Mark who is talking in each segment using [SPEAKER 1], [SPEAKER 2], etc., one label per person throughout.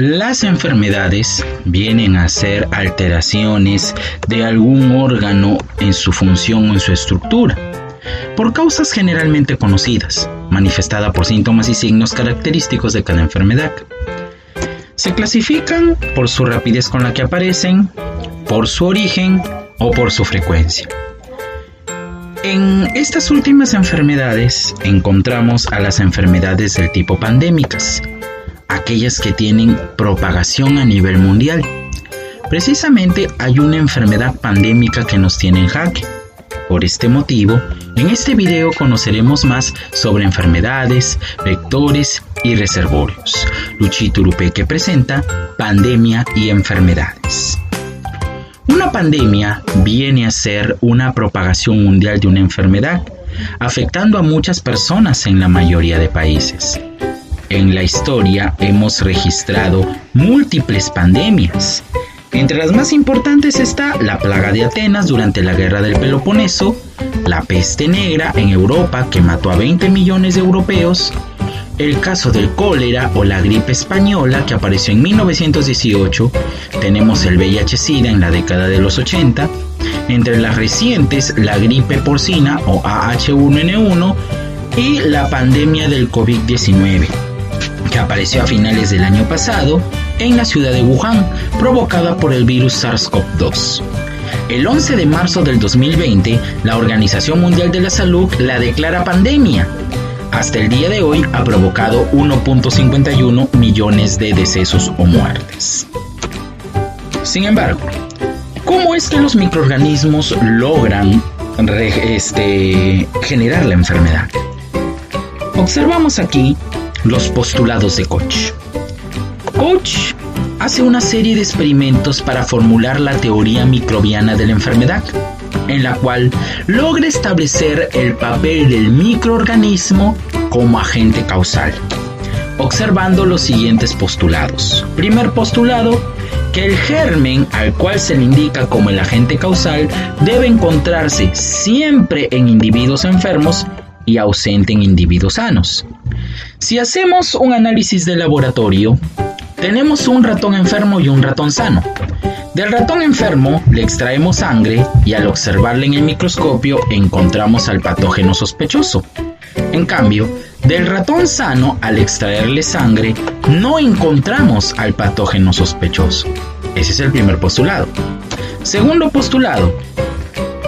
[SPEAKER 1] Las enfermedades vienen a ser alteraciones de algún órgano en su función o en su estructura, por causas generalmente conocidas, manifestada por síntomas y signos característicos de cada enfermedad. Se clasifican por su rapidez con la que aparecen, por su origen o por su frecuencia. En estas últimas enfermedades encontramos a las enfermedades del tipo pandémicas, aquellas que tienen propagación a nivel mundial. Precisamente hay una enfermedad pandémica que nos tiene en jaque. Por este motivo, en este video conoceremos más sobre enfermedades, vectores y reservorios. Luchito Urupeque presenta Pandemia y enfermedades. Una pandemia viene a ser una propagación mundial de una enfermedad, afectando a muchas personas en la mayoría de países. En la historia hemos registrado múltiples pandemias. Entre las más importantes está la plaga de Atenas durante la guerra del Peloponeso, la peste negra en Europa que mató a 20 millones de europeos, el caso del cólera o la gripe española que apareció en 1918, tenemos el VIH-Sida en la década de los 80, entre las recientes la gripe porcina o AH1N1 y la pandemia del COVID-19, que apareció a finales del año pasado en la ciudad de Wuhan, provocada por el virus SARS-CoV-2. El 11 de marzo del 2020, la Organización Mundial de la Salud la declara pandemia. Hasta el día de hoy ha provocado 1.51 millones de decesos o muertes. Sin embargo, ¿cómo es que los microorganismos logran generar la enfermedad? Observamos aquí los postulados de Koch. Koch hace una serie de experimentos para formular la teoría microbiana de la enfermedad, en la cual logra establecer el papel del microorganismo como agente causal, observando los siguientes postulados. Primer postulado, que el germen al cual se le indica como el agente causal debe encontrarse siempre en individuos enfermos y ausente en individuos sanos. Si hacemos un análisis de laboratorio, tenemos un ratón enfermo y un ratón sano. Del ratón enfermo le extraemos sangre y al observarle en el microscopio encontramos al patógeno sospechoso. En cambio, del ratón sano al extraerle sangre no encontramos al patógeno sospechoso. Ese es el primer postulado. Segundo postulado,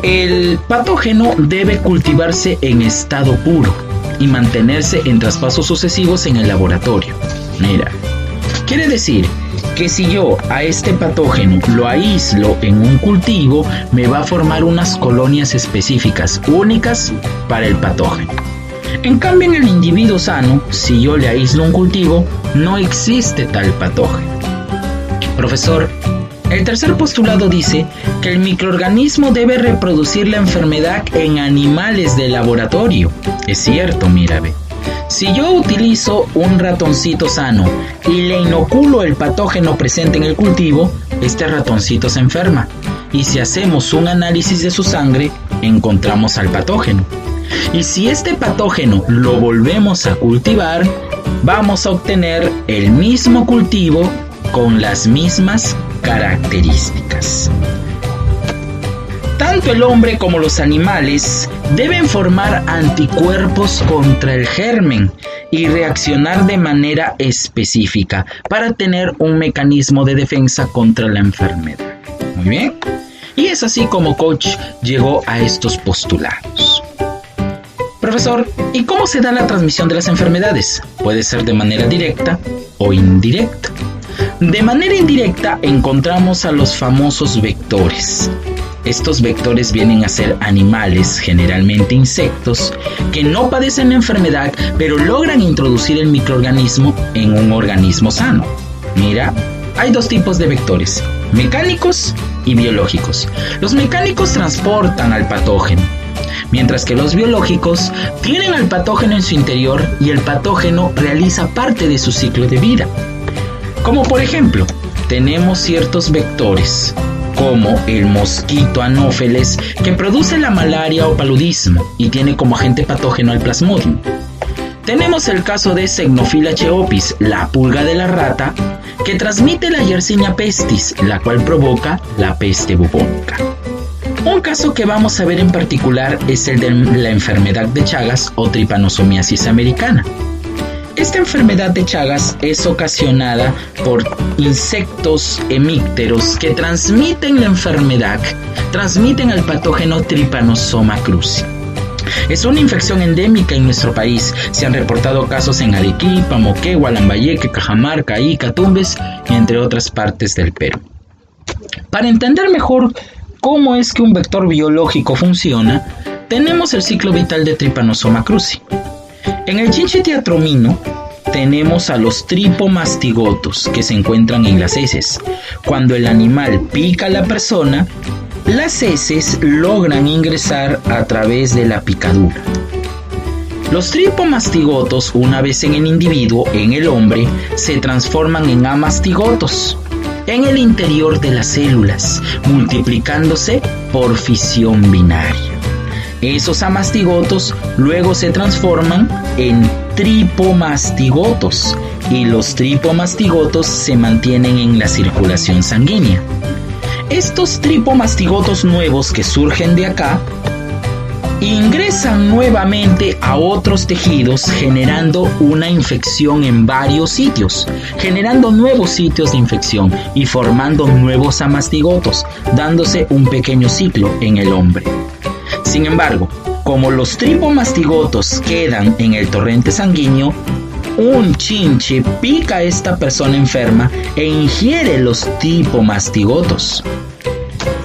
[SPEAKER 1] el patógeno debe cultivarse en estado puro y mantenerse en traspasos sucesivos en el laboratorio. Mira, quiere decir que si yo a este patógeno lo aíslo en un cultivo, me va a formar unas colonias específicas, únicas para el patógeno. En cambio, en el individuo sano, si yo le aíslo un cultivo, no existe tal patógeno. Profesor, el tercer postulado dice que el microorganismo debe reproducir la enfermedad en animales de laboratorio. Es cierto, mira, ve. Si yo utilizo un ratoncito sano y le inoculo el patógeno presente en el cultivo, este ratoncito se enferma. Y si hacemos un análisis de su sangre, encontramos al patógeno. Y si este patógeno lo volvemos a cultivar, vamos a obtener el mismo cultivo con las mismas características. Tanto el hombre como los animales deben formar anticuerpos contra el germen y reaccionar de manera específica para tener un mecanismo de defensa contra la enfermedad. Muy bien. Y es así como Koch llegó a estos postulados. Profesor, ¿y cómo se da la transmisión de las enfermedades? Puede ser de manera directa o indirecta. De manera indirecta encontramos a los famosos vectores. Estos vectores vienen a ser animales, generalmente insectos, que no padecen la enfermedad, pero logran introducir el microorganismo en un organismo sano. Mira, hay dos tipos de vectores, mecánicos y biológicos. Los mecánicos transportan al patógeno, mientras que los biológicos tienen al patógeno en su interior y el patógeno realiza parte de su ciclo de vida. Como por ejemplo, tenemos ciertos vectores como el mosquito Anopheles, que produce la malaria o paludismo y tiene como agente patógeno al Plasmodium. Tenemos el caso de Cynophila cheopis, la pulga de la rata, que transmite la Yersinia pestis, la cual provoca la peste bubónica. Un caso que vamos a ver en particular es el de la enfermedad de Chagas o tripanosomiasis americana. Esta enfermedad de Chagas es ocasionada por insectos hemípteros que transmiten la enfermedad, transmiten al patógeno Trypanosoma cruzi. Es una infección endémica en nuestro país. Se han reportado casos en Arequipa, Moquegua, Lambayeque, Cajamarca, Ica, Tumbes, entre otras partes del Perú. Para entender mejor cómo es que un vector biológico funciona, tenemos el ciclo vital de Trypanosoma cruzi. En el chinche teatromino tenemos a los tripomastigotos que se encuentran en las heces. Cuando el animal pica a la persona, las heces logran ingresar a través de la picadura. Los tripomastigotos, una vez en el individuo, en el hombre, se transforman en amastigotos en el interior de las células, multiplicándose por fisión binaria. Esos amastigotos luego se transforman en tripomastigotos y los tripomastigotos se mantienen en la circulación sanguínea. Estos tripomastigotos nuevos que surgen de acá ingresan nuevamente a otros tejidos, generando una infección en varios sitios, generando nuevos sitios de infección y formando nuevos amastigotos, dándose un pequeño ciclo en el hombre. Sin embargo, como los tripomastigotos quedan en el torrente sanguíneo, un chinche pica a esta persona enferma e ingiere los tripomastigotos.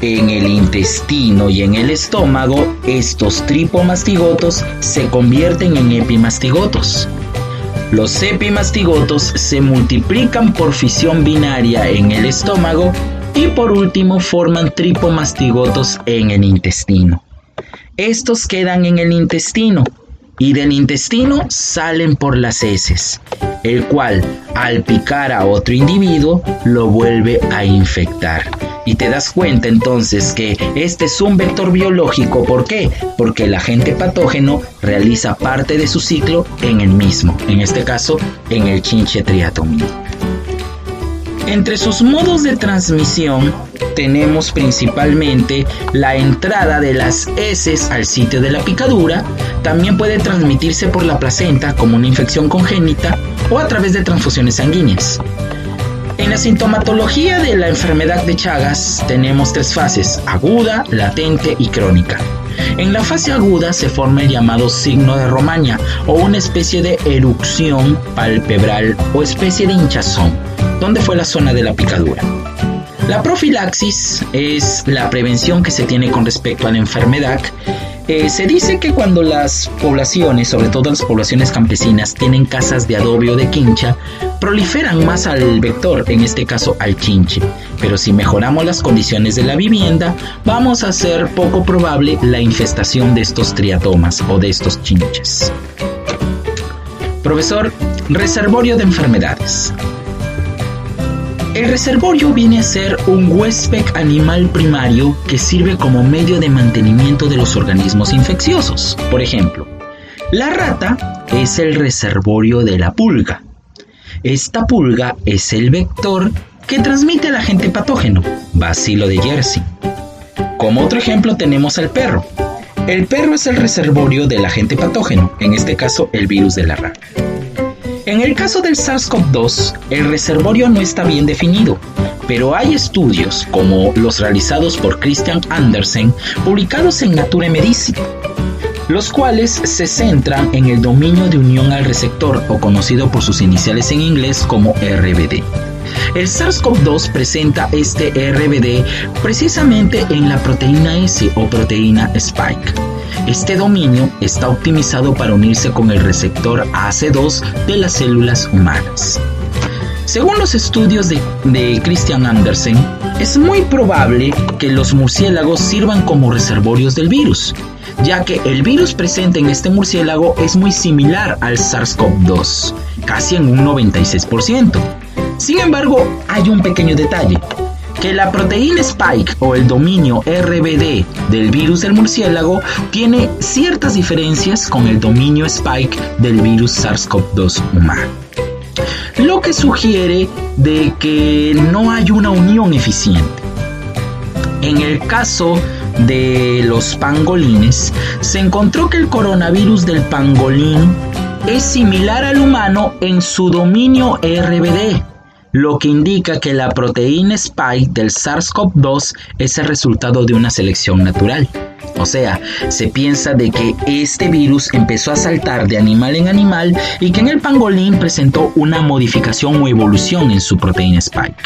[SPEAKER 1] En el intestino y en el estómago, estos tripomastigotos se convierten en epimastigotos. Los epimastigotos se multiplican por fisión binaria en el estómago y por último forman tripomastigotos en el intestino. Estos quedan en el intestino y del intestino salen por las heces, el cual al picar a otro individuo lo vuelve a infectar. Y te das cuenta entonces que este es un vector biológico. ¿Por qué? Porque el agente patógeno realiza parte de su ciclo en el mismo, en este caso en el chinche triatomino. Entre sus modos de transmisión tenemos principalmente la entrada de las heces al sitio de la picadura. También puede transmitirse por la placenta como una infección congénita o a través de transfusiones sanguíneas. En la sintomatología de la enfermedad de Chagas tenemos tres fases: aguda, latente y crónica. En la fase aguda se forma el llamado signo de Romaña o una especie de erupción palpebral o especie de hinchazón, donde fue la zona de la picadura. La profilaxis es la prevención que se tiene con respecto a la enfermedad. Se dice que cuando las poblaciones, sobre todo las poblaciones campesinas, tienen casas de adobe o de quincha, proliferan más al vector, en este caso al chinche. Pero si mejoramos las condiciones de la vivienda, vamos a hacer poco probable la infestación de estos triatomas o de estos chinches. Profesor, reservorio de enfermedades. El reservorio viene a ser un huésped animal primario que sirve como medio de mantenimiento de los organismos infecciosos. Por ejemplo, la rata es el reservorio de la pulga. Esta pulga es el vector que transmite el agente patógeno, bacilo de Yersin. Como otro ejemplo tenemos al perro. El perro es el reservorio del agente patógeno, en este caso el virus de la rata. En el caso del SARS-CoV-2, el reservorio no está bien definido, pero hay estudios como los realizados por Christian Andersen, publicados en Nature Medicine, los cuales se centran en el dominio de unión al receptor, o conocido por sus iniciales en inglés como RBD. El SARS-CoV-2 presenta este RBD precisamente en la proteína S o proteína Spike. Este dominio está optimizado para unirse con el receptor AC2 de las células humanas. Según los estudios de Christian Andersen, es muy probable que los murciélagos sirvan como reservorios del virus, ya que el virus presente en este murciélago es muy similar al SARS-CoV-2, casi en un 96%. Sin embargo, hay un pequeño detalle. que la proteína Spike o el dominio RBD del virus del murciélago tiene ciertas diferencias con el dominio Spike del virus SARS-CoV-2 humano, lo que sugiere de que no hay una unión eficiente. En el caso de los pangolines, se encontró que el coronavirus del pangolín es similar al humano en su dominio RBD, lo que indica que la proteína Spike del SARS-CoV-2 es el resultado de una selección natural. O sea, se piensa de que este virus empezó a saltar de animal en animal y que en el pangolín presentó una modificación o evolución en su proteína Spike.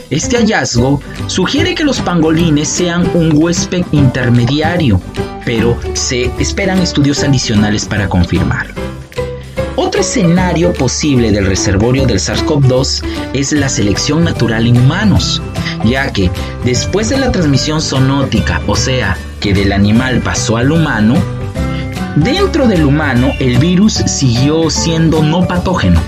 [SPEAKER 1] Este hallazgo sugiere que los pangolines sean un huésped intermediario, pero se esperan estudios adicionales para confirmarlo. Otro escenario posible del reservorio del SARS-CoV-2 es la selección natural en humanos, ya que después de la transmisión zoonótica, o sea, que del animal pasó al humano, dentro del humano el virus siguió siendo no patógeno,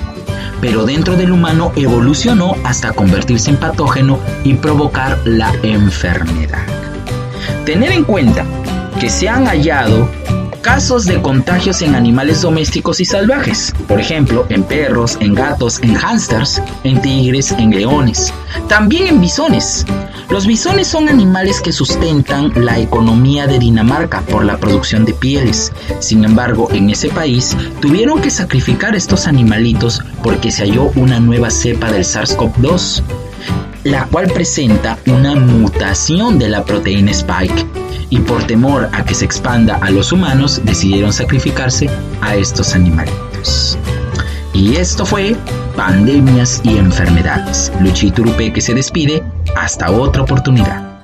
[SPEAKER 1] pero dentro del humano evolucionó hasta convertirse en patógeno y provocar la enfermedad. Tener en cuenta que se han hallado casos de contagios en animales domésticos y salvajes, por ejemplo, en perros, en gatos, en hámsters, en tigres, en leones, también en bisones. Los bisones son animales que sustentan la economía de Dinamarca por la producción de pieles. Sin embargo, en ese país tuvieron que sacrificar estos animalitos porque se halló una nueva cepa del SARS-CoV-2, la cual presenta una mutación de la proteína Spike, y por temor a que se expanda a los humanos decidieron sacrificarse a estos animalitos. Y esto fue Pandemias y Enfermedades. Luchito Urupé que se despide. Hasta otra oportunidad.